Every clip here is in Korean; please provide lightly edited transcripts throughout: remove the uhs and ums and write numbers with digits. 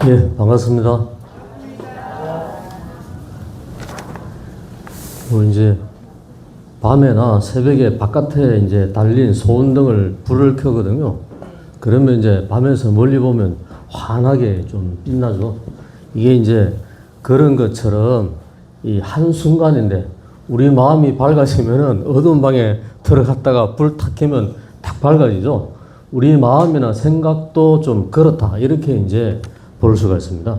예, 반갑습니다. 이제 밤에나 새벽에 바깥에 이제 달린 소원등을 불을 켜거든요. 그러면 이제 밤에서 멀리 보면 환하게 좀 빛나죠. 이게 이제 그런 것처럼 이 한순간인데 우리 마음이 밝아지면은 어두운 방에 들어갔다가 불 탁 켜면 탁 밝아지죠. 우리 마음이나 생각도 좀 그렇다. 이렇게 이제 볼 수가 있습니다.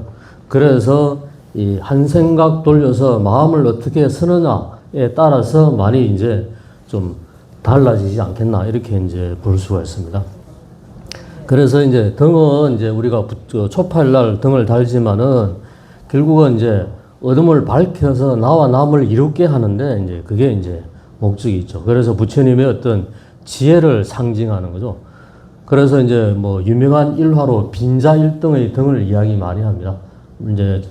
그래서 이 한 생각 돌려서 마음을 어떻게 쓰느냐에 따라서 많이 이제 좀 달라지지 않겠나. 이렇게 이제 볼 수가 있습니다. 그래서 이제 등은 이제 우리가 초파일날 등을 달지만은 결국은 이제 어둠을 밝혀서 나와 남을 이롭게 하는데 이제 그게 이제 목적이 있죠. 그래서 부처님의 어떤 지혜를 상징하는 거죠. 그래서 이제 뭐 유명한 일화로 빈자일등의 등을 이야기 많이 합니다. 이제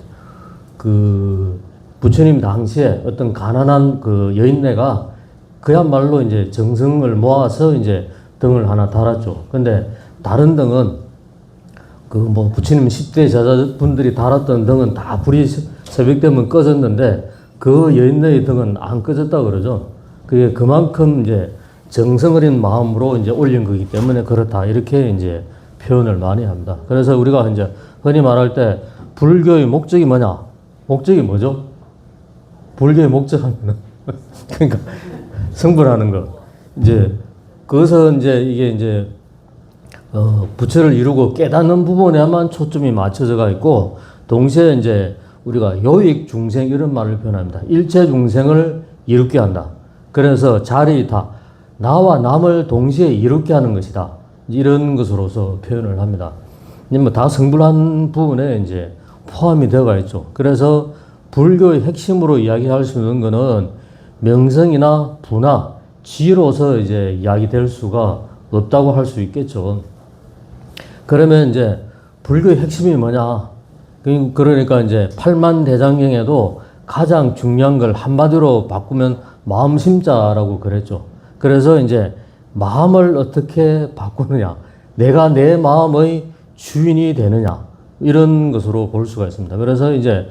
그 부처님 당시에 어떤 가난한 그 여인네가 그야말로 이제 정성을 모아서 이제 등을 하나 달았죠. 근데 다른 등은 그 뭐 부처님 10대 제자분들이 달았던 등은 다 불이 새벽 되면 꺼졌는데 그 여인네의 등은 안 꺼졌다 그러죠. 그게 그만큼 이제 정성 어린 마음으로 이제 올린 거기 때문에 그렇다. 이렇게 이제 표현을 많이 합니다. 그래서 우리가 이제 흔히 말할 때 불교의 목적이 뭐냐? 목적이 뭐죠? 불교의 목적하면은 그러니까 성불하는 것. 이제 그것은 이제 이게 이제 부처를 이루고 깨닫는 부분에만 초점이 맞춰져가 있고 동시에 이제 우리가 요익 중생 이런 말을 표현합니다. 일체 중생을 이롭게 한다. 그래서 자리이타. 나와 남을 동시에 이롭게 하는 것이다. 이런 것으로서 표현을 합니다. 뭐 다 성불한 부분에 이제 포함이 되어가 있죠. 그래서 불교의 핵심으로 이야기할 수 있는 것은 명성이나 부나 지로서 이제 이야기될 수가 없다고 할 수 있겠죠. 그러면 이제 불교의 핵심이 뭐냐? 그러니까 이제 팔만대장경에도 가장 중요한 걸 한마디로 바꾸면 마음심자라고 그랬죠. 그래서 이제 마음을 어떻게 바꾸느냐, 내가 내 마음의 주인이 되느냐, 이런 것으로 볼 수가 있습니다. 그래서 이제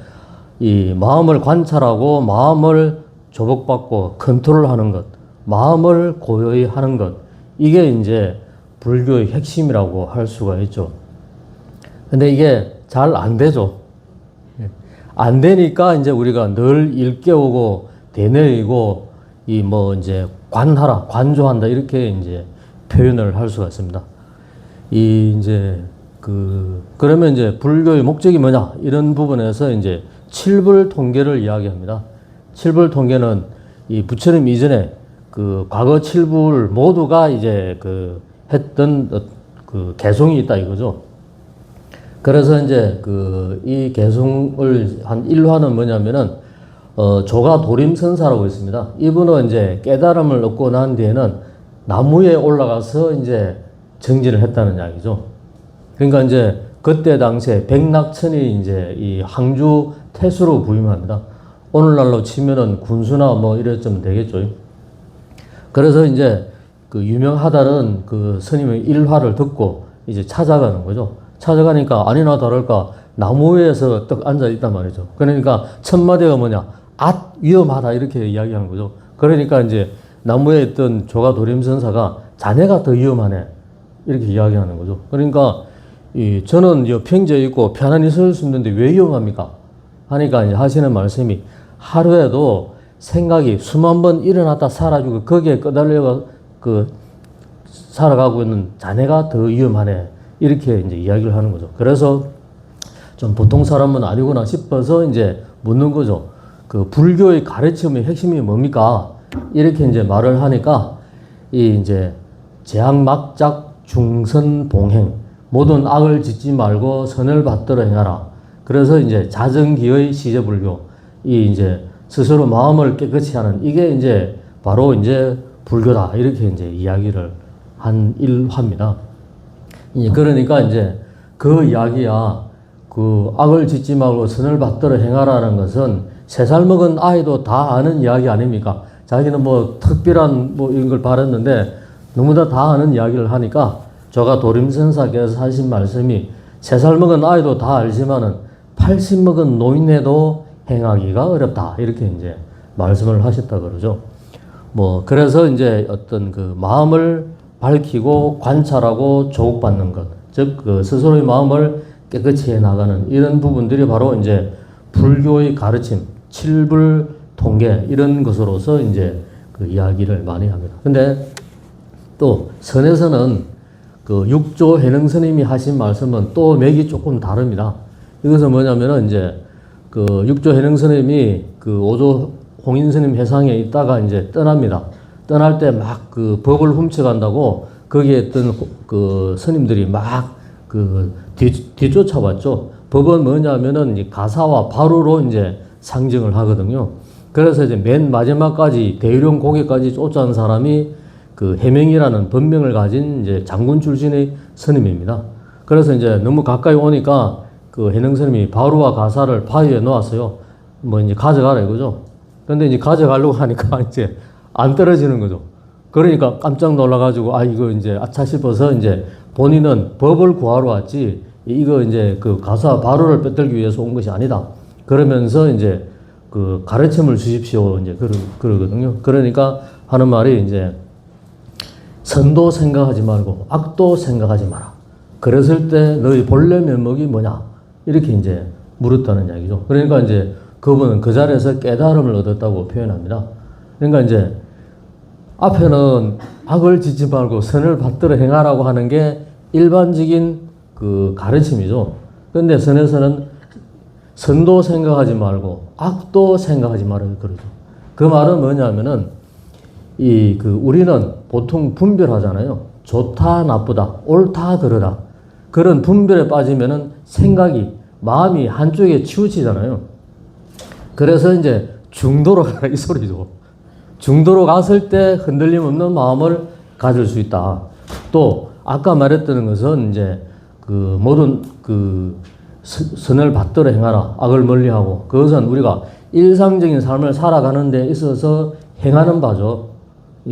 이 마음을 관찰하고 마음을 조복받고 컨트롤하는 것, 마음을 고요히 하는 것, 이게 이제 불교의 핵심이라고 할 수가 있죠. 근데 이게 잘 안 되죠. 안 되니까 이제 우리가 늘 일깨우고 되뇌이고 이 뭐 이제 관하라, 관조한다 이렇게 이제 표현을 할 수가 있습니다. 이 이제 그러면 이제 불교의 목적이 뭐냐 이런 부분에서 이제 칠불 통계를 이야기합니다. 칠불 통계는 이 부처님 이전에 그 과거 칠불 모두가 이제 했던 그 개송이 있다 이거죠. 그래서 이제 이 개송을 한 일화는 뭐냐면은 조가 도림선사라고 있습니다. 이분은 이제 깨달음을 얻고 난 뒤에는 나무에 올라가서 이제 정진을 했다는 이야기죠. 그러니까 이제 그때 당시에 백낙천이 이제 이 항주 태수로 부임합니다. 오늘날로 치면은 군수나 뭐 이랬으면 되겠죠. 그래서 이제 유명하다는 그 스님의 일화를 듣고 이제 찾아가는 거죠. 찾아가니까 아니나 다를까 나무 위에서 딱 앉아 있단 말이죠. 그러니까 첫 마디가 뭐냐? 위험하다 이렇게 이야기하는 거죠. 그러니까 이제 나무에 있던 조가 도림선사가 자네가 더 위험하네 이렇게 이야기하는 거죠. 그러니까 저는 평지에 있고 편안히 있을 수 있는데 왜 위험합니까? 하니까 이제 하시는 말씀이 하루에도 생각이 수만 번 일어났다 사라지고 거기에 끄달려 살아가고 있는 자네가 더 위험하네 이렇게 이제 이야기를 하는 거죠. 그래서 좀 보통 사람은 아니구나 싶어서 이제 묻는 거죠. 그 불교의 가르침의 핵심이 뭡니까? 이렇게 이제 말을 하니까 이 이제 재앙막작 중선봉행 모든 악을 짓지 말고 선을 받들어 행하라. 그래서 이제 자정기의 시제불교 이 이제 스스로 마음을 깨끗이 하는 이게 이제 바로 이제 불교다 이렇게 이제 이야기를 한 일화입니다. 그러니까 이제 그 이야기야 그 악을 짓지 말고 선을 받들어 행하라는 것은 3살 먹은 아이도 다 아는 이야기 아닙니까? 자기는 뭐 특별한 뭐 이런 걸 바랐는데 너무나 다 아는 이야기를 하니까 조가 도림선사께서 하신 말씀이 3살 먹은 아이도 다 알지만은 80 먹은 노인네도 행하기가 어렵다. 이렇게 이제 말씀을 하셨다 그러죠. 뭐, 그래서 이제 어떤 그 마음을 밝히고 관찰하고 조국받는 것, 즉, 그 스스로의 마음을 깨끗이 해 나가는 이런 부분들이 바로 이제 불교의 가르침, 칠불 통계 이런 것으로서 이제 그 이야기를 많이 합니다. 근데 또 선에서는 그 육조 해능 스님이 하신 말씀은 또 맥이 조금 다릅니다. 이것은 뭐냐면은 이제 그 육조 해능 스님이 그 오조 홍인 스님 회상에 있다가 이제 떠납니다. 떠날 때 막 그 법을 훔쳐간다고 거기에 있던 그 스님들이 막 그 뒤쫓아왔죠. 법은 뭐냐면은 이 가사와 바루로 이제 상징을 하거든요. 그래서 이제 맨 마지막까지 대유령 고개까지 쫓아온 사람이 그 해명이라는 법명을 가진 이제 장군 출신의 스님입니다. 그래서 이제 너무 가까이 오니까 그 해능 스님이 바루와 가사를 바위에 놓았어요. 뭐 이제 가져가라 이거죠. 근데 이제 가져가려고 하니까 이제 안 떨어지는 거죠. 그러니까 깜짝 놀라가지고 아 이거 이제 아차 싶어서 이제 본인은 법을 구하러 왔지 이거 이제 그 가사 바루를 빼들기 위해서 온 것이 아니다. 그러면서 이제 그 가르침을 주십시오 이제 그러거든요. 그러니까 하는 말이 이제 선도 생각하지 말고 악도 생각하지 마라. 그랬을 때 너희 본래 면목이 뭐냐? 이렇게 이제 물었다는 이야기죠. 그러니까 이제 그분은 그 자리에서 깨달음을 얻었다고 표현합니다. 그러니까 이제 앞에는 악을 짓지 말고 선을 받들어 행하라고 하는 게 일반적인 그 가르침이죠. 그런데 선에서는 선도 생각하지 말고 악도 생각하지 말아요. 그러죠. 그 말은 뭐냐면은 우리는 보통 분별하잖아요. 좋다, 나쁘다, 옳다, 그러다. 그런 분별에 빠지면은 생각이, 마음이 한쪽에 치우치잖아요. 그래서 이제 중도로 가라, 이 소리죠. 중도로 갔을 때 흔들림 없는 마음을 가질 수 있다. 또, 아까 말했던 것은 이제 그 모든 그 선을 받들어 행하라. 악을 멀리 하고. 그것은 우리가 일상적인 삶을 살아가는 데 있어서 행하는 바죠.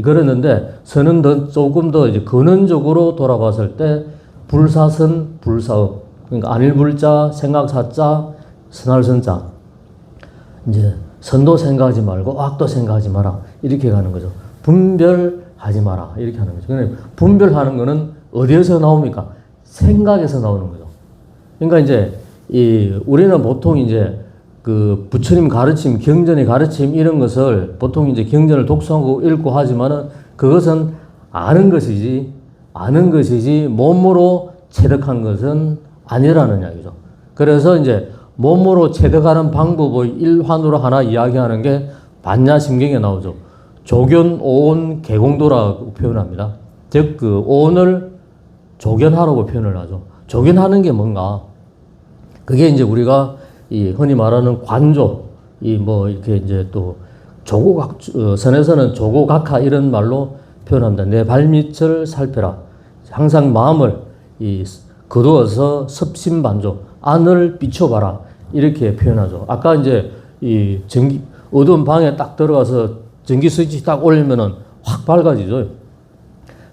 그랬는데 선은 조금 더 이제 근원적으로 돌아봤을 때 불사선, 불사업. 그러니까 안일불자, 생각사자, 선할선자. 이제 선도 생각하지 말고 악도 생각하지 마라. 이렇게 가는 거죠. 분별하지 마라. 이렇게 하는 거죠. 그러니까 분별하는 거는 어디에서 나옵니까? 생각에서 나오는 거죠. 그러니까 이제 우리는 보통 이제 그 부처님 가르침, 경전의 가르침 이런 것을 보통 이제 경전을 독서하고 읽고 하지만은 그것은 아는 것이지 몸으로 체득한 것은 아니라는 이야기죠. 그래서 이제 몸으로 체득하는 방법의 일환으로 하나 이야기하는 게 반야심경에 나오죠. 조견, 오온, 개공도라고 표현합니다. 즉, 그 오온을 조견하라고 표현을 하죠. 조견하는 게 뭔가? 그게 이제 우리가 흔히 말하는 관조, 이렇게 이제 또 선에서는 조고각하 이런 말로 표현합니다. 내 발밑을 살펴라. 항상 마음을 거두어서 섭심반조, 안을 비춰봐라. 이렇게 표현하죠. 아까 이제 어두운 방에 딱 들어가서 전기 스위치 딱 올리면은 확 밝아지죠.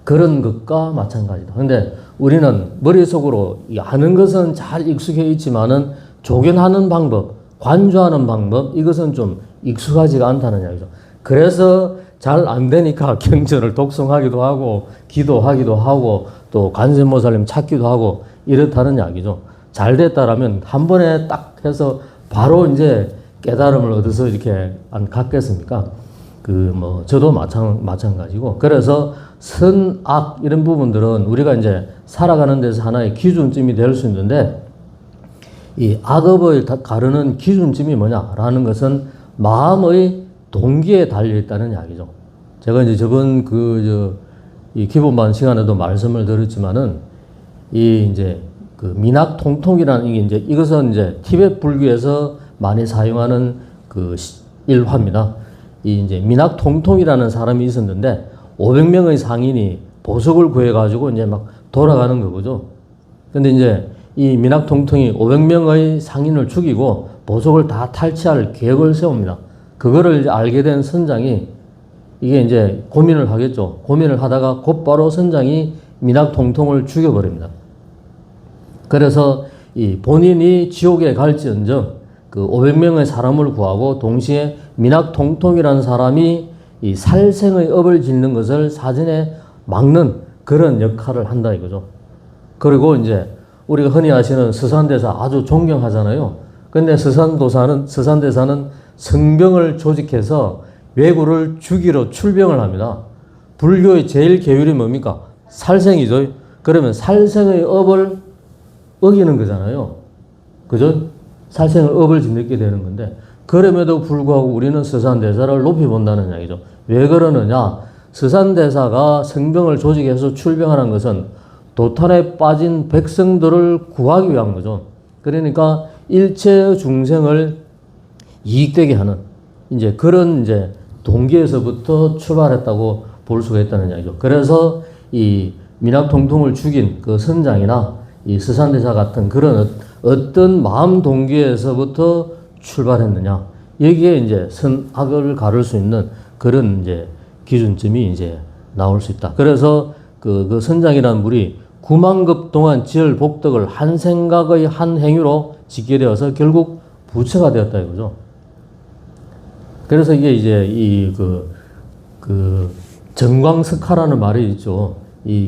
그런 것과 마찬가지다. 근데 우리는 머릿속으로 아는 것은 잘 익숙해 있지만은 조견하는 방법, 관조하는 방법, 이것은 좀 익숙하지가 않다는 이야기죠. 그래서 잘 안 되니까 경전을 독송하기도 하고, 기도하기도 하고, 또 관세음보살님 찾기도 하고, 이렇다는 이야기죠. 잘 됐다라면 한 번에 딱 해서 바로 이제 깨달음을 얻어서 이렇게 안 갖겠습니까? 저도 마찬가지고. 그래서 선, 악, 이런 부분들은 우리가 이제 살아가는 데서 하나의 기준점이 될 수 있는데, 이 악업을 가르는 기준점이 뭐냐라는 것은 마음의 동기에 달려있다는 이야기죠. 제가 이제 저번 이 기본반 시간에도 말씀을 드렸지만은, 미낙통통이라는 이것은 이제 티베트 불교에서 많이 사용하는 일화입니다. 미낙통통이라는 사람이 있었는데, 500명의 상인이 보석을 구해가지고 이제 막 돌아가는 거죠. 근데 이제 이 미낙통통이 500명의 상인을 죽이고 보석을 다 탈취할 계획을 세웁니다. 그거를 이제 알게 된 선장이 이게 이제 고민을 하겠죠. 고민을 하다가 곧바로 선장이 미낙통통을 죽여버립니다. 그래서 이 본인이 지옥에 갈지언정 그 500명의 사람을 구하고 동시에 미낙통통이라는 사람이 이 살생의 업을 짓는 것을 사전에 막는 그런 역할을 한다 이거죠. 그리고 이제 우리가 흔히 아시는 서산대사 아주 존경하잖아요. 근데 서산대사는 성병을 조직해서 왜구를 죽이러 출병을 합니다. 불교의 제일 계율이 뭡니까? 살생이죠. 그러면 살생의 업을 어기는 거잖아요. 그죠? 살생의 업을 짓게 되는 건데, 그럼에도 불구하고 우리는 서산대사를 높이 본다는 이야기죠. 왜 그러느냐? 서산대사가 성병을 조직해서 출병하는 것은 도탄에 빠진 백성들을 구하기 위한 거죠. 그러니까 일체 중생을 이익되게 하는 이제 그런 이제 동기에서부터 출발했다고 볼 수가 있다는 이야기죠. 그래서 이 미낙통통을 죽인 그 선장이나 이 서산대사 같은 그런 어떤 마음 동기에서부터 출발했느냐. 여기에 이제 선악을 가를 수 있는 그런 이제 기준점이 이제 나올 수 있다. 그래서 그 선장이라는 물이 9만급 동안 지을 복덕을 한 생각의 한 행위로 짓게 되어서 결국 부처가 되었다 이거죠. 그래서 이게 이제 정광석화라는 말이 있죠.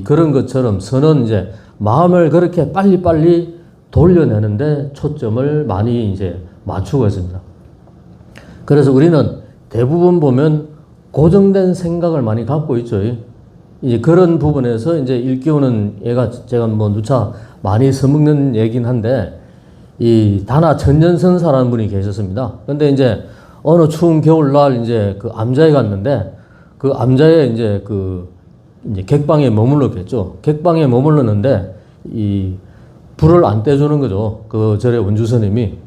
그런 것처럼 선은 이제 마음을 그렇게 빨리빨리 돌려내는데 초점을 많이 이제 맞추고 있습니다. 그래서 우리는 대부분 보면 고정된 생각을 많이 갖고 있죠. 이제 그런 부분에서 이제 일깨우는 얘가 제가 뭐 누차 많이 써먹는 얘긴 한데, 이 다나 천년선사라는 분이 계셨습니다. 근데 이제 어느 추운 겨울날 이제 그 암자에 갔는데, 그 암자에 이제 이제 객방에 머물렀겠죠. 객방에 머물렀는데 이 불을 안 떼주는 거죠. 그 절의 원주스님이.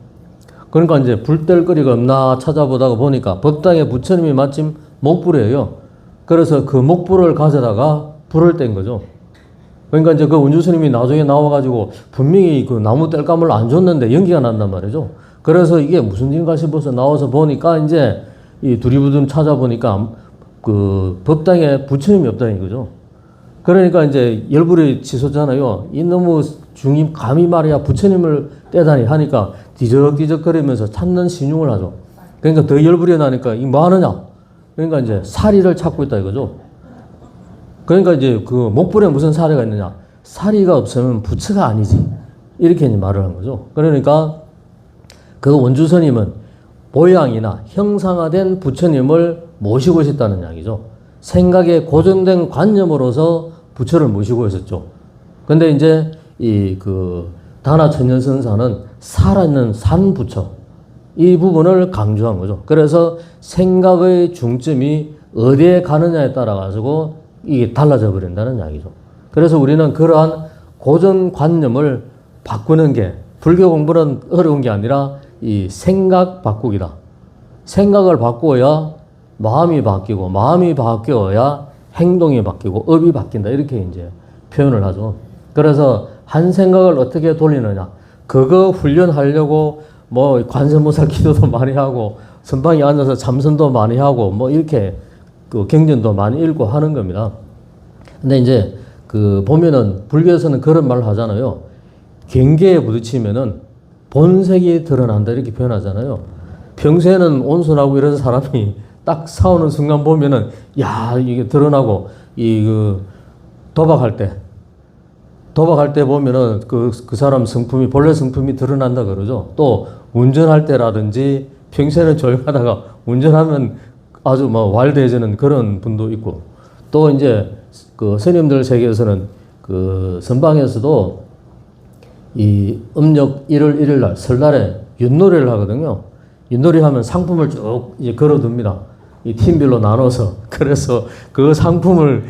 그러니까 이제 불 뗄 거리가 없나 찾아보다가 보니까 법당에 부처님이 마침 목불이에요. 그래서 그 목불을 가져다가 불을 뗀 거죠. 그러니까 이제 그 원주스님이 나중에 나와가지고 분명히 그 나무 뗄감을 안 줬는데 연기가 난단 말이죠. 그래서 이게 무슨 일인가 싶어서 나와서 보니까 이제 이 두리부tum 찾아보니까 그 법당에 부처님이 없다는 거죠. 그러니까 이제 열불이 치솟잖아요. 이놈의 중임 감히 말이야 부처님을 떼다니 하니까 뒤적뒤적거리면서 찾는 신용을 하죠. 그러니까 더 열불이 나니까 이 뭐 하느냐? 그러니까 이제 사리를 찾고 있다 이거죠. 그러니까 이제 그 목불에 무슨 사리가 있느냐? 사리가 없으면 부처가 아니지. 이렇게 이제 말을 한 거죠. 그러니까 그 원주스님은 모양이나 형상화된 부처님을 모시고 있었다는 이야기죠. 생각에 고정된 관념으로서 부처를 모시고 있었죠. 근데 이제 다나 천년선사는 살아있는 산부처, 이 부분을 강조한 거죠. 그래서 생각의 중점이 어디에 가느냐에 따라 가지고 이게 달라져 버린다는 이야기죠. 그래서 우리는 그러한 고정관념을 바꾸는 게, 불교 공부는 어려운 게 아니라 이 생각 바꾸기다. 생각을 바꾸어야 마음이 바뀌고, 마음이 바뀌어야 행동이 바뀌고, 업이 바뀐다. 이렇게 이제 표현을 하죠. 그래서 한 생각을 어떻게 돌리느냐. 그거 훈련하려고 뭐 관세음보살 기도도 많이 하고, 선방에 앉아서 참선도 많이 하고, 뭐 이렇게 그 경전도 많이 읽고 하는 겁니다. 근데 이제 보면은 불교에서는 그런 말을 하잖아요. 경계에 부딪히면은 본색이 드러난다. 이렇게 표현하잖아요. 평소에는 온순하고 이런 사람이 딱 싸우는 순간 보면은, 야, 이게 드러나고, 도박할 때 보면은 그 사람 성품이, 본래 성품이 드러난다 그러죠. 또 운전할 때라든지 평소에는 조용하다가 운전하면 아주 뭐 왈대해지는 그런 분도 있고, 또 이제 그 스님들 세계에서는 그 선방에서도 이 음력 1월 1일 날 설날에 윷놀이를 하거든요. 윷놀이 하면 상품을 쭉 이제 걸어둡니다. 이 팀별로 나눠서. 그래서 그 상품을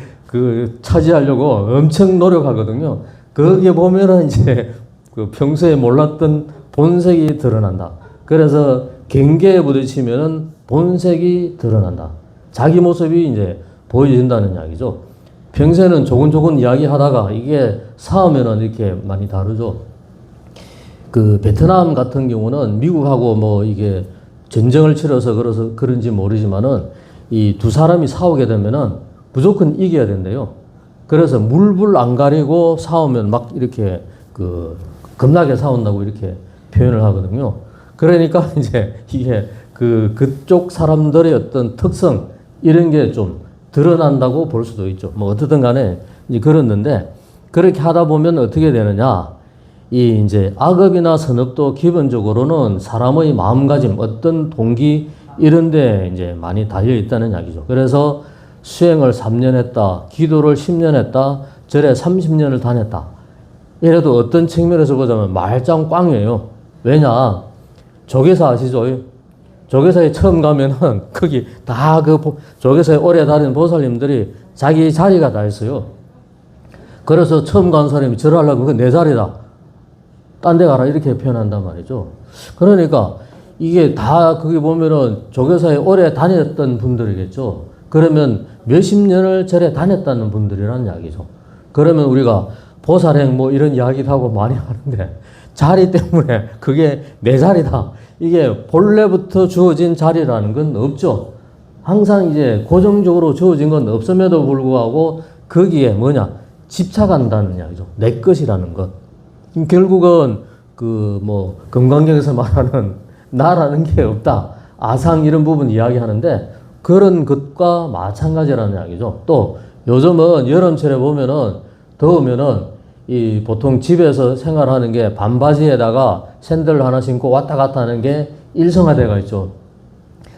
차지하려고 엄청 노력하거든요. 거기에 보면은 이제 그 평소에 몰랐던 본색이 드러난다. 그래서 경계에 부딪히면은 본색이 드러난다. 자기 모습이 이제 보여진다는 이야기죠. 평소에는 조근조근 이야기하다가 이게 싸우면은 이렇게 많이 다르죠. 베트남 같은 경우는 미국하고 뭐 이게 전쟁을 치러서 그런지 모르지만은 이 두 사람이 싸우게 되면은 무조건 이겨야 된대요. 그래서 물불 안 가리고 싸우면 막 이렇게 겁나게 싸운다고 이렇게 표현을 하거든요. 그러니까 이제 이게 그쪽 사람들의 어떤 특성 이런 게 좀 드러난다고 볼 수도 있죠. 뭐 어떻든 간에 이제 그렇는데 그렇게 하다 보면 어떻게 되느냐? 이 이제 악업이나 선업도 기본적으로는 사람의 마음가짐, 어떤 동기 이런 데 이제 많이 달려 있다는 이야기죠. 그래서 수행을 3년 했다, 기도를 10년 했다, 절에 30년을 다녔다. 이래도 어떤 측면에서 보자면 말짱 꽝이에요. 왜냐? 조계사 아시죠? 조계사에 처음 가면은 거기 다 조계사에 오래 다니는 보살님들이 자기 자리가 다 있어요. 그래서 처음 간 사람이 절하려고 그거 내 자리다. 딴 데 가라. 이렇게 표현한단 말이죠. 그러니까 이게 다 거기 보면은 조계사에 오래 다녔던 분들이겠죠. 그러면 몇십 년을 절에 다녔다는 분들이라는 이야기죠. 그러면 우리가 보살행 뭐 이런 이야기도 하고 많이 하는데 자리 때문에 그게 내 자리다. 이게 본래부터 주어진 자리라는 건 없죠. 항상 이제 고정적으로 주어진 건 없음에도 불구하고 거기에 뭐냐? 집착한다는 이야기죠. 내 것이라는 것. 결국은 그 뭐 금강경에서 말하는 나라는 게 없다. 아상 이런 부분 이야기하는데 그런 것과 마찬가지라는 이야기죠. 또 요즘은 여름철에 보면은 더우면은 이 보통 집에서 생활하는 게 반바지에다가 샌들 하나 신고 왔다 갔다 하는 게 일상화되어 있죠.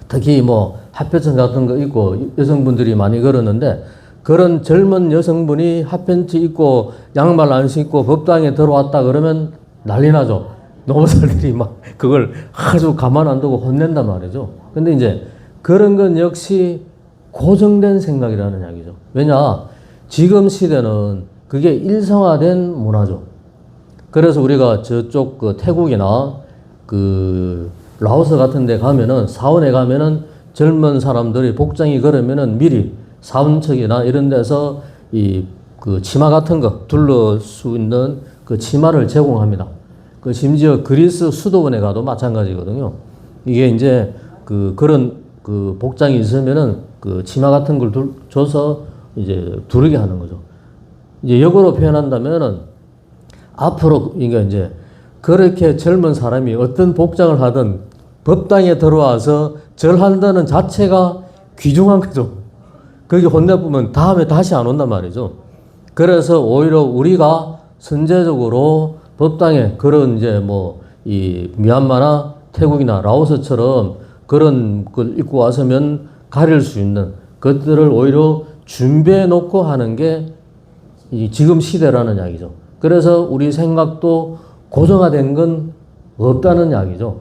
특히 뭐 핫팬츠 같은 거 입고 여성분들이 많이 그러는데 그런 젊은 여성분이 핫팬츠 입고 양말 안 신고 법당에 들어왔다 그러면 난리 나죠. 노무사들이 막 그걸 아주 가만 안 두고 혼낸단 말이죠. 근데 이제 그런 건 역시 고정된 생각이라는 이야기죠. 왜냐? 지금 시대는 그게 일상화된 문화죠. 그래서 우리가 저쪽 그 태국이나 그 라오스 같은 데 가면은 사원에 가면은 젊은 사람들이 복장이 그러면은 미리 사원측이나 이런 데서 이 그 치마 같은 거 둘러 수 있는 그 치마를 제공합니다. 그 심지어 그리스 수도원에 가도 마찬가지거든요. 이게 이제 그런 그 복장이 있으면은 그 치마 같은 걸 줘서 이제 두르게 하는 거죠. 이제 역으로 표현한다면은 앞으로 그러니까 이제 그렇게 젊은 사람이 어떤 복장을 하든 법당에 들어와서 절한다는 자체가 귀중한 거죠. 거기 혼내보면 다음에 다시 안 온단 말이죠. 그래서 오히려 우리가 선제적으로 법당에 그런 이제 뭐 이 미얀마나 태국이나 라오스처럼 그런 걸 입고 왔으면 가릴 수 있는 것들을 오히려 준비해 놓고 하는 게 이 지금 시대라는 이야기죠. 그래서 우리 생각도 고정화된 건 없다는 이야기죠.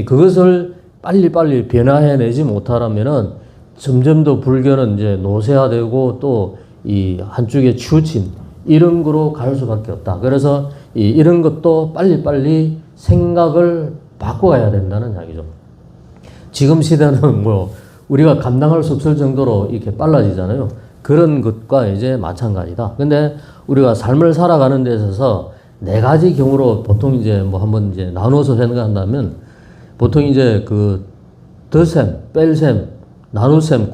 그것을 빨리빨리 변화해내지 못하려면은 점점 더 불교는 이제 노쇠화되고 또 이 한쪽에 치우친 이런 거로 갈 수밖에 없다. 그래서 이런 것도 빨리빨리 생각을 바꿔가야 된다는 이야기죠. 지금 시대는 뭐 우리가 감당할 수 없을 정도로 이렇게 빨라지잖아요. 그런 것과 이제 마찬가지다. 근데 우리가 삶을 살아가는 데 있어서 네 가지 경우로 보통 이제 뭐 한번 이제 나눠서 생각한다면 보통 이제 그 덧셈, 뺄셈, 나눗셈,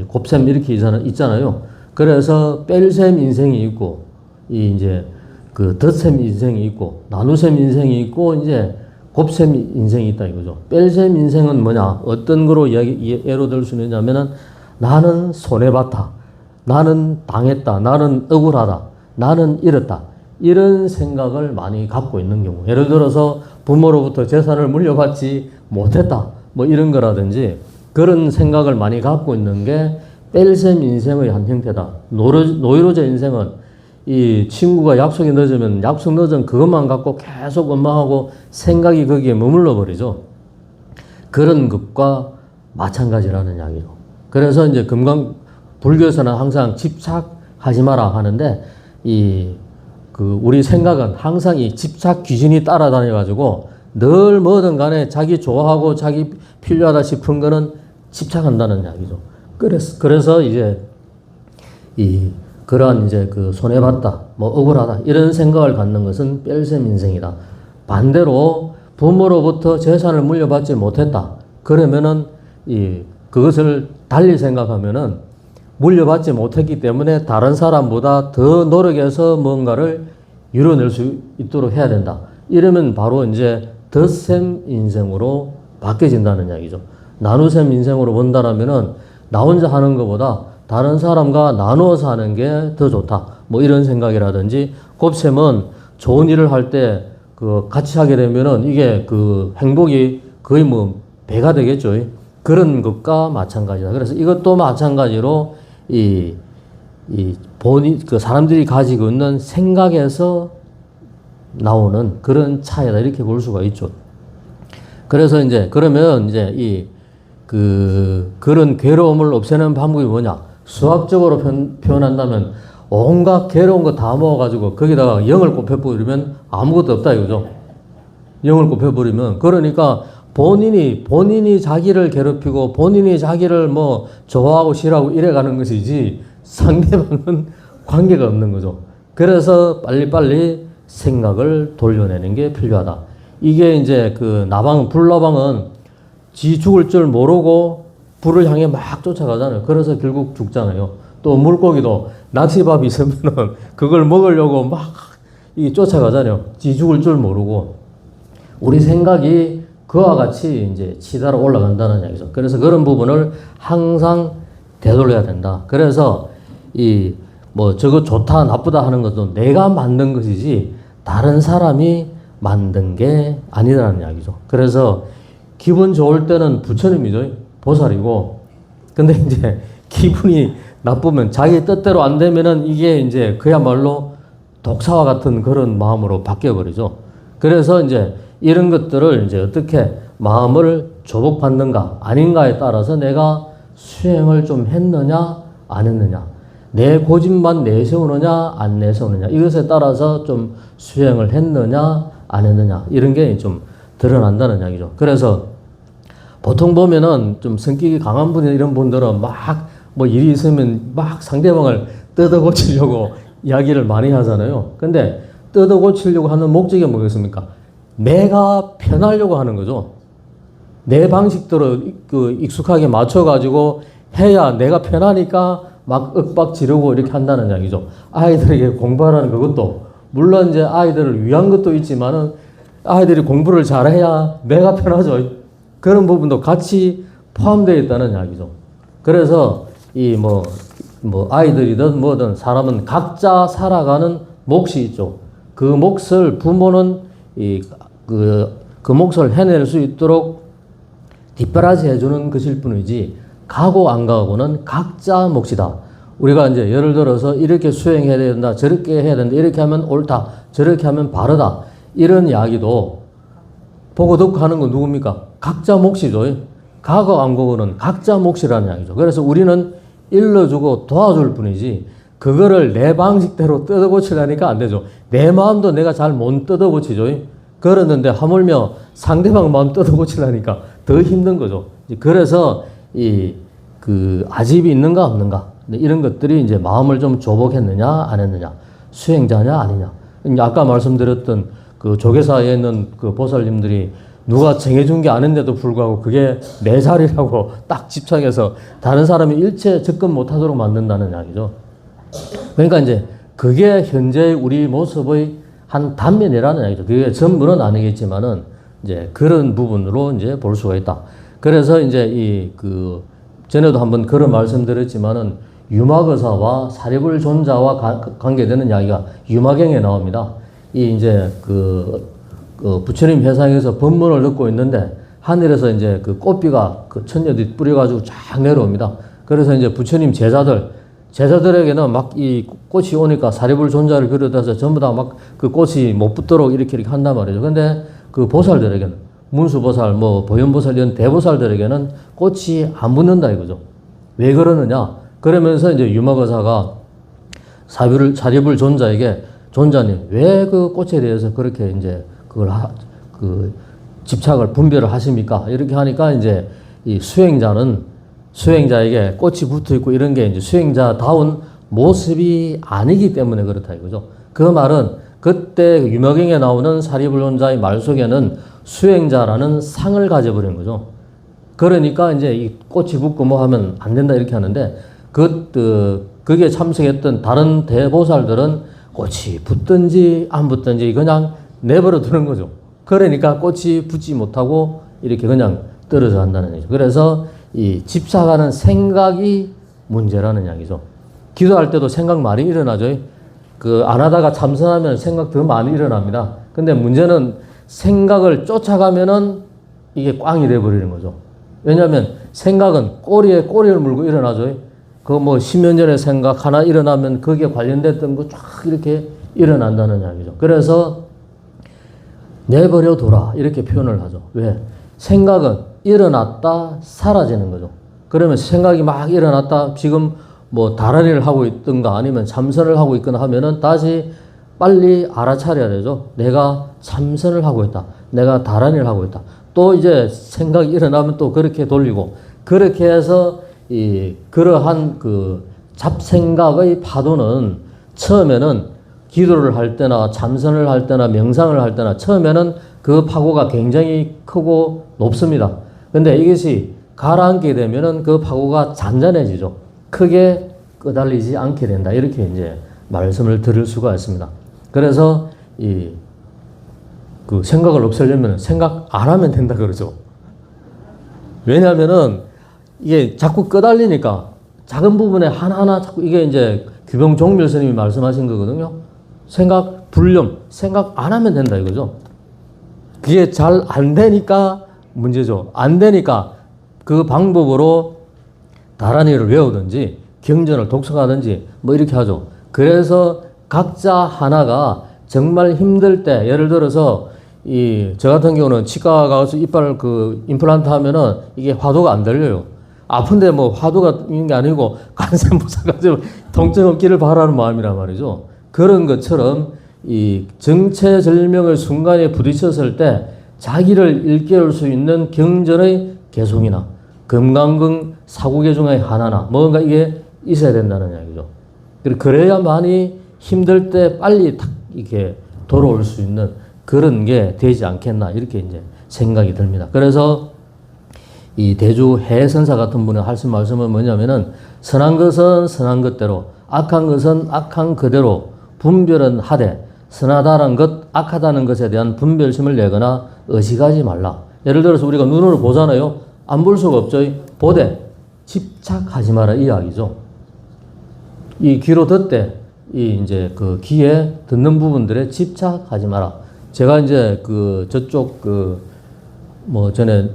곱셈 이렇게 있잖아요. 그래서 뺄셈 인생이 있고 이제 그 덧셈 인생이 있고 나눗셈 인생이 있고 이제 곱셈 인생이 있다 이거죠. 뺄셈 인생은 뭐냐? 어떤 거로 예로 들 수 있느냐면은 나는 손해봤다. 나는 당했다. 나는 억울하다. 나는 잃었다. 이런 생각을 많이 갖고 있는 경우. 예를 들어서 부모로부터 재산을 물려받지 못했다. 뭐 이런 거라든지 그런 생각을 많이 갖고 있는 게 뺄셈 인생의 한 형태다. 노이로제 인생은 이 친구가 약속이 늦으면 약속 늦은 그것만 갖고 계속 원망하고 생각이 거기에 머물러 버리죠. 그런 것과 마찬가지라는 이야기죠. 그래서 이제 불교에서는 항상 집착하지 마라 하는데 우리 생각은 항상 이 집착 귀신이 따라다녀가지고 늘 뭐든 간에 자기 좋아하고 자기 필요하다 싶은 거는 집착한다는 이야기죠. 그래서 이제 그러한 이제 그 손해봤다, 뭐 억울하다, 이런 생각을 갖는 것은 뺄셈 인생이다. 반대로 부모로부터 재산을 물려받지 못했다. 그러면은 그것을 달리 생각하면은 물려받지 못했기 때문에 다른 사람보다 더 노력해서 뭔가를 이뤄낼 수 있도록 해야 된다. 이러면 바로 이제 덧셈 인생으로 바뀌어진다는 이야기죠. 나누셈 인생으로 본다라면은 나 혼자 하는 것보다 다른 사람과 나누어서 하는 게 더 좋다. 뭐 이런 생각이라든지, 곱셈은 좋은 일을 할 때 그 같이 하게 되면은 이게 그 행복이 거의 뭐 배가 되겠죠. 그런 것과 마찬가지다. 그래서 이것도 마찬가지로 이 본인, 그 사람들이 가지고 있는 생각에서 나오는 그런 차이다. 이렇게 볼 수가 있죠. 그래서 이제, 그러면 이제 그런 괴로움을 없애는 방법이 뭐냐? 수학적으로 표현한다면 온갖 괴로운 거 다 모아가지고 거기다가 0을 곱해버리면 아무것도 없다 이거죠. 0을 곱해버리면. 그러니까 본인이 자기를 괴롭히고 본인이 자기를 뭐 좋아하고 싫어하고 이래가는 것이지 상대방은 관계가 없는 거죠. 그래서 빨리빨리 생각을 돌려내는 게 필요하다. 이게 이제 그 불나방은 지 죽을 줄 모르고 불을 향해 막 쫓아가잖아요. 그래서 결국 죽잖아요. 또 물고기도 낚시밥 있으면은 그걸 먹으려고 막 쫓아가잖아요. 지 죽을 줄 모르고. 우리 생각이 그와 같이 이제 치달아 올라간다는 얘기죠. 그래서 그런 부분을 항상 되돌려야 된다. 그래서 저거 좋다, 나쁘다 하는 것도 내가 만든 것이지 다른 사람이 만든 게 아니라는 이야기죠. 그래서 기분 좋을 때는 부처님이죠. 보살이고. 근데 이제 기분이 나쁘면 자기 뜻대로 안 되면은 이게 이제 그야말로 독사와 같은 그런 마음으로 바뀌어버리죠. 그래서 이제 이런 것들을 이제 어떻게 마음을 조복받는가 아닌가에 따라서 내가 수행을 좀 했느냐 안 했느냐, 내 고집만 내세우느냐 안 내세우느냐, 이것에 따라서 좀 수행을 했느냐 안 했느냐, 이런 게 좀 드러난다는 이야기죠. 그래서 보통 보면은 좀 성격이 강한 분이 이런 분들은 막 뭐 일이 있으면 막 상대방을 뜯어 고치려고 이야기를 많이 하잖아요. 근데 뜯어 고치려고 하는 목적이 뭐겠습니까? 내가 편하려고 하는 거죠. 내 방식대로 익숙하게 맞춰가지고 해야 내가 편하니까 막 윽박 지르고 이렇게 한다는 이야기죠. 아이들에게 공부하라는 그것도 물론 이제 아이들을 위한 것도 있지만은 아이들이 공부를 잘해야 내가 편하죠. 그런 부분도 같이 포함되어 있다는 이야기죠. 그래서 아이들이든 뭐든 사람은 각자 살아가는 몫이 있죠. 그 몫을 부모는 그 몫을 해낼 수 있도록 뒷바라지 해주는 것일 뿐이지 가고 안 가고는 각자 몫이다. 우리가 이제 예를 들어서 이렇게 수행해야 된다, 저렇게 해야 된다, 이렇게 하면 옳다, 저렇게 하면 바르다, 이런 이야기도 보고 듣고 하는 건 누굽니까? 각자 몫이죠. 가고 안 가고는 각자 몫이라는 이야기죠. 그래서 우리는 일러주고 도와줄 뿐이지 그거를 내 방식대로 뜯어고치려니까 안 되죠. 내 마음도 내가 잘 못 뜯어고치죠. 그러는데 하물며 상대방 마음 뜯어고치려니까 더 힘든 거죠. 그래서 아집이 있는가 없는가, 이런 것들이 이제 마음을 좀 조복했느냐 안 했느냐, 수행자냐 아니냐. 아까 말씀드렸던 그 조계사에 있는 그 보살님들이 누가 정해준 게 아닌데도 불구하고 그게 내 자리라고 딱 집착해서 다른 사람이 일체 접근 못하도록 만든다는 이야기죠. 그러니까 이제 그게 현재 우리 모습의 한 단면이라는 이야기죠. 그게 전부는 아니겠지만은 이제 그런 부분으로 이제 볼 수가 있다. 그래서 이제 전에도 한번 그런 말씀드렸지만은 유막의사와 사리불존자와 관계되는 이야기가 유마경에 나옵니다. 부처님 회상에서 법문을 듣고 있는데 하늘에서 이제 그 꽃비가 그 천녀들이 뿌려가지고 쫙 내려옵니다. 그래서 이제 부처님 제자들에게는 막 이 꽃이 오니까 사리불존자를 비롯해서 전부 다 막 그 꽃이 못 붙도록 이렇게 한단 말이죠. 근데 그 보살들에게는 문수보살, 보현보살 이런 대보살들에게는 꽃이 안 붙는다 이거죠. 왜 그러느냐? 그러면서 이제 유막의사가 사리불존자에게 존자님 왜 그 꽃에 대해서 그렇게 이제 집착을 분별을 하십니까? 이렇게 하니까 이제 이 수행자에게 꽃이 붙어 있고 이런 게 이제 수행자다운 모습이 아니기 때문에 그렇다 이거죠. 그 말은 그때 유머경에 나오는 사리불존자의 말 속에는 수행자라는 상을 가져버린 거죠. 그러니까 이제 이 꽃이 붙고 뭐 하면 안 된다 이렇게 하는데 그게 참석했던 다른 대보살들은 꽃이 붙든지 안 붙든지 그냥 내버려 두는 거죠. 그러니까 꽃이 붙지 못하고 이렇게 그냥 떨어져 간다는 얘기죠. 그래서 이 집착하는 생각이 문제라는 이야기죠. 기도할 때도 생각 많이 일어나죠. 안 하다가 참선하면 생각 더 많이 일어납니다. 근데 문제는 생각을 쫓아가면은 이게 꽝이 돼버리는 거죠. 왜냐하면 생각은 꼬리에 꼬리를 물고 일어나죠. 그 뭐 10년 전에 생각 하나 일어나면 거기에 관련됐던 거 쫙 이렇게 일어난다는 이야기죠. 그래서 내버려 둬라 이렇게 표현을 하죠. 왜? 생각은 일어났다 사라지는 거죠. 그러면 생각이 막 일어났다 지금 뭐 다라리를 하고 있든가 아니면 참선을 하고 있거나 하면은 다시 빨리 알아차려야 되죠. 내가 참선을 하고 있다. 내가 다라리를 하고 있다. 또 이제 생각이 일어나면 또 그렇게 돌리고 그렇게 해서 그러한 그 잡생각의 파도는 처음에는 기도를 할 때나 참선을 할 때나 명상을 할 때나 처음에는 그 파고가 굉장히 크고 높습니다. 근데 이것이 가라앉게 되면은 그 파고가 잔잔해지죠. 크게 끄달리지 않게 된다. 이렇게 이제 말씀을 드릴 수가 있습니다. 그래서 그 생각을 없애려면 생각 안 하면 된다 그러죠. 왜냐하면은 이게 자꾸 끄달리니까 작은 부분에 하나하나 자꾸 이게 이제 규병종밀 스님이 말씀하신 거거든요. 생각 불념, 생각 안 하면 된다 이거죠. 그게 잘 안 되니까 문제죠. 안 되니까 그 방법으로 다란이를 외우든지 경전을 독서하든지 뭐 이렇게 하죠. 그래서 각자 하나가 정말 힘들 때 예를 들어서 저 같은 경우는 치과 가서 이빨 그 임플란트 하면은 이게 화도가 안 들려요. 아픈데 뭐 화도가 있는 게 아니고 간센부사 가지고 통증 없기를 바라는 마음이란 말이죠. 그런 것처럼 이 정체절명의 순간에 부딪혔을 때 자기를 일깨울 수 있는 경전의 개송이나 금강경 사구계 중에 하나나 뭔가 이게 있어야 된다는 이야기죠. 그래야만이 힘들 때 빨리 탁 이렇게 돌아올 수 있는 그런 게 되지 않겠나 이렇게 이제 생각이 듭니다. 그래서 이 대주 해선사 같은 분의 하신 말씀은 뭐냐면은 선한 것은 선한 것대로 악한 것은 악한 그대로 분별은 하되 선하다는 것, 악하다는 것에 대한 분별심을 내거나 의식하지 말라. 예를 들어서 우리가 눈으로 보잖아요. 안 볼 수가 없죠. 보되 집착하지 마라 이 이야기죠. 이 귀로 듣되 이제 그 귀에 듣는 부분들에 집착하지 마라. 제가 이제 저쪽 뭐 전에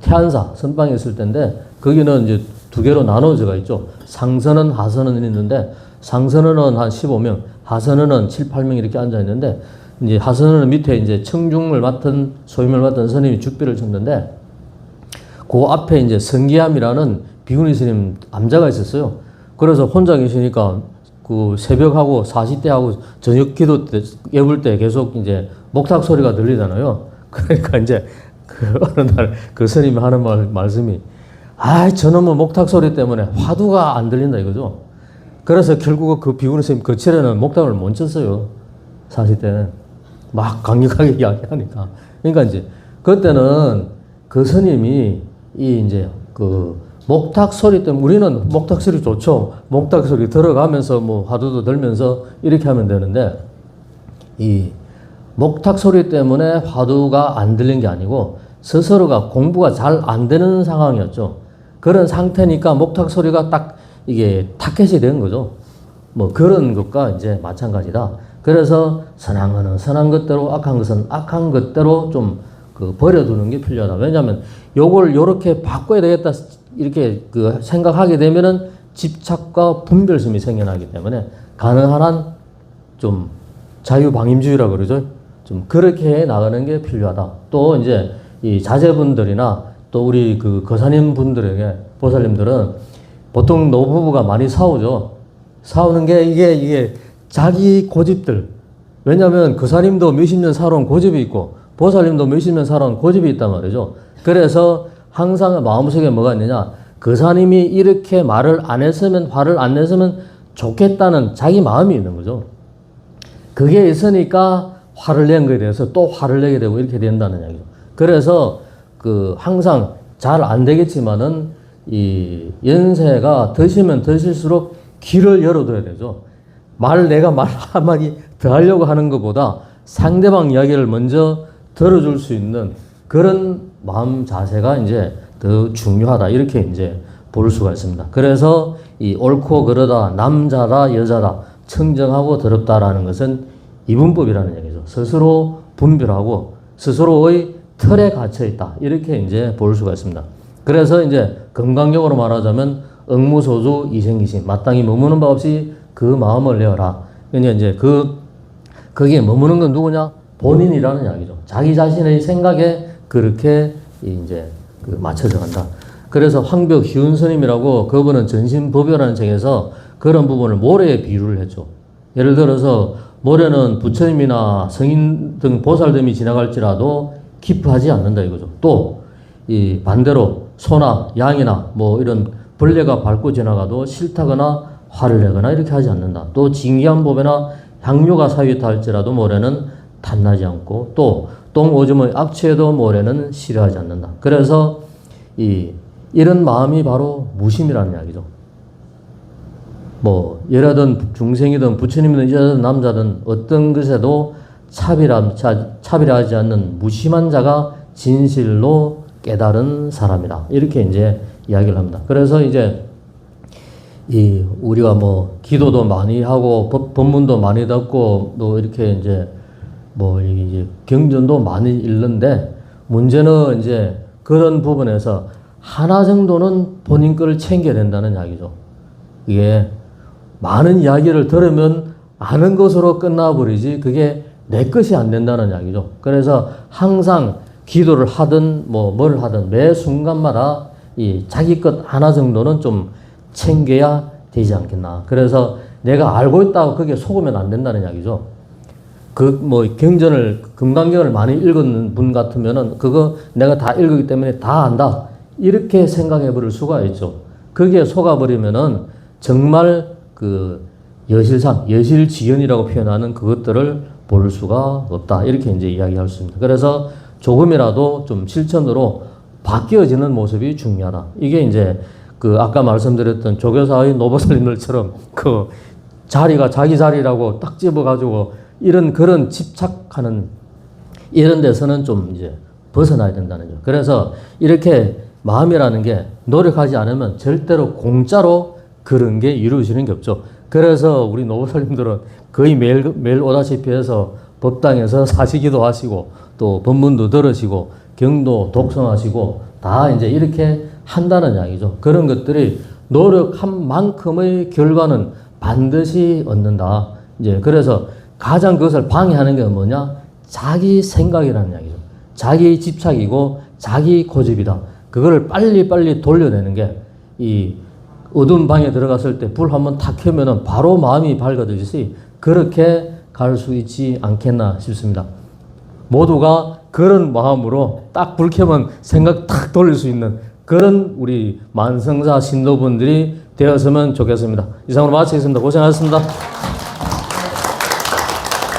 태안사 선방에 있을 때인데 거기는 이제 두 개로 나눠져가 있죠. 상선은 하선은 있는데 상선은 한 15명, 하선은 7, 8명 이렇게 앉아 있는데 이제 하선은 밑에 이제 청중을 맡은 소임을 맡은 스님이 죽비를 쳤는데 그 앞에 이제 성기암이라는 비구니 스님 암자가 있었어요. 그래서 혼자 계시니까 그 새벽하고 40대하고 저녁 기도 때, 예불 때 계속 이제 목탁 소리가 들리잖아요. 그러니까 이제 어느 날 그 스님이 하는 말씀이 저놈의 목탁 소리 때문에 화두가 안 들린다 이거죠. 그래서 결국 그 비구니 스님 거칠에는 목탁을 못 쳤어요. 40대는. 막 강력하게 이야기하니까. 그러니까 이제 그때는 그 스님이 이제 목탁 소리 때문에 우리는 목탁 소리 좋죠. 목탁 소리 들어가면서 뭐 화두도 들면서 이렇게 하면 되는데 이 목탁 소리 때문에 화두가 안 들린 게 아니고 스스로가 공부가 잘 안 되는 상황이었죠. 그런 상태니까 목탁 소리가 딱 이게 타켓이 된 거죠. 뭐 그런 것과 이제 마찬가지다. 그래서 선한 것은 선한 것대로 악한 것은 악한 것대로 좀 버려두는 게 필요하다. 왜냐하면 요걸 요렇게 바꿔야 되겠다 이렇게 생각하게 되면은 집착과 분별심이 생겨나기 때문에 가능한 한 좀 자유방임주의라 그러죠. 좀 그렇게 해 나가는 게 필요하다. 또 이제 이 자제분들이나 또 우리 거사님 분들에게 보살님들은 보통 노부부가 많이 싸우죠. 싸우는 게 이게 자기 고집들. 왜냐하면 거사님도 몇십 년 살아온 고집이 있고 보살님도 몇십 년 살아온 고집이 있단 말이죠. 그래서 항상 마음속에 뭐가 있느냐. 거사님이 이렇게 말을 안 했으면 화를 안 냈으면 좋겠다는 자기 마음이 있는 거죠. 그게 있으니까 화를 낸 거에 대해서 또 화를 내게 되고 이렇게 된다는 이야기죠. 그래서 항상 잘 안 되겠지만은 이 연세가 드시면 드실수록 귀를 열어둬야 되죠. 내가 말 한마디 더 하려고 하는 것보다 상대방 이야기를 먼저 들어줄 수 있는 그런 마음 자세가 이제 더 중요하다. 이렇게 이제 볼 수가 있습니다. 그래서 이 옳고 그르다, 남자다, 여자다, 청정하고 더럽다라는 것은 이분법이라는 얘기죠. 스스로 분별하고 스스로의 틀에 갇혀 있다. 이렇게 이제 볼 수가 있습니다. 그래서 이제 건강적으로 말하자면 응무소주 이생이심, 마땅히 머무는 바 없이 그 마음을 내어라. 그러니까 이제 거기에 머무는 건 누구냐? 본인이라는 이야기죠. 자기 자신의 생각에 그렇게 이제 맞춰져 간다. 그래서 황벽 희운 스님이라고 그분은 전신법요라는 책에서 그런 부분을 모래에 비유를 했죠. 예를 들어서 모래는 부처님이나 성인 등 보살됨이 지나갈지라도 기뻐하지 않는다 이거죠. 또 이 반대로 소나 양이나 뭐 이런 벌레가 밟고 지나가도 싫다거나 화를 내거나 이렇게 하지 않는다. 또 진기한 법에나 향료가 사위다 할지라도 모래는 탐나지 않고 또 똥오줌의 악취에도 모래는 싫어하지 않는다. 그래서 이런 마음이 바로 무심이라는 이야기죠. 뭐 여자든 중생이든 부처님이든 여자든 남자든 어떤 것에도 차별하지 않는 무심한 자가 진실로 깨달은 사람이다. 이렇게 이제 이야기를 합니다. 그래서 이제 우리가 뭐 기도도 많이 하고 법문도 많이 듣고 또 이렇게 이제 뭐 이제 경전도 많이 읽는데 문제는 이제 그런 부분에서 하나 정도는 본인 거를 챙겨야 된다는 이야기죠. 이게 많은 이야기를 들으면 아는 것으로 끝나버리지 그게 내 것이 안 된다는 이야기죠. 그래서 항상 기도를 하든 뭘 하든 매 순간마다 이 자기 것 하나 정도는 좀 챙겨야 되지 않겠나. 그래서 내가 알고 있다고 그게 속으면 안 된다는 이야기죠. 경전을, 금강경을 많이 읽은 분 같으면은 그거 내가 다 읽었기 때문에 다 안다. 이렇게 생각해 버릴 수가 있죠. 거기에 속아버리면은 정말 여실상, 여실지연이라고 표현하는 그것들을 볼 수가 없다. 이렇게 이제 이야기할 수 있습니다. 그래서 조금이라도 좀 실천으로 바뀌어지는 모습이 중요하다. 이게 이제 아까 말씀드렸던 조교사의 노보살님들처럼 자리가 자기 자리라고 딱 집어가지고 그런 집착하는 이런 데서는 좀 이제 벗어나야 된다는 거죠. 그래서 이렇게 마음이라는 게 노력하지 않으면 절대로 공짜로 그런 게 이루어지는 게 없죠. 그래서 우리 노보살님들은 거의 매일 오다시피 해서 법당에서 사시기도 하시고 또 법문도 들으시고 경도 독성하시고 다 이제 이렇게 한다는 이야기죠. 그런 것들이 노력한 만큼의 결과는 반드시 얻는다. 이제 그래서 가장 그것을 방해하는 게 뭐냐? 자기 생각이라는 이야기죠. 자기 집착이고 자기 고집이다. 그거를 빨리빨리 돌려내는 게 이 어두운 방에 들어갔을 때 불 한번 탁 켜면은 바로 마음이 밝아지듯이 그렇게 갈 수 있지 않겠나 싶습니다. 모두가 그런 마음으로 딱 불 켜면 생각 탁 돌릴 수 있는 그런 우리 만성사 신도분들이 되었으면 좋겠습니다. 이상으로 마치겠습니다. 고생하셨습니다.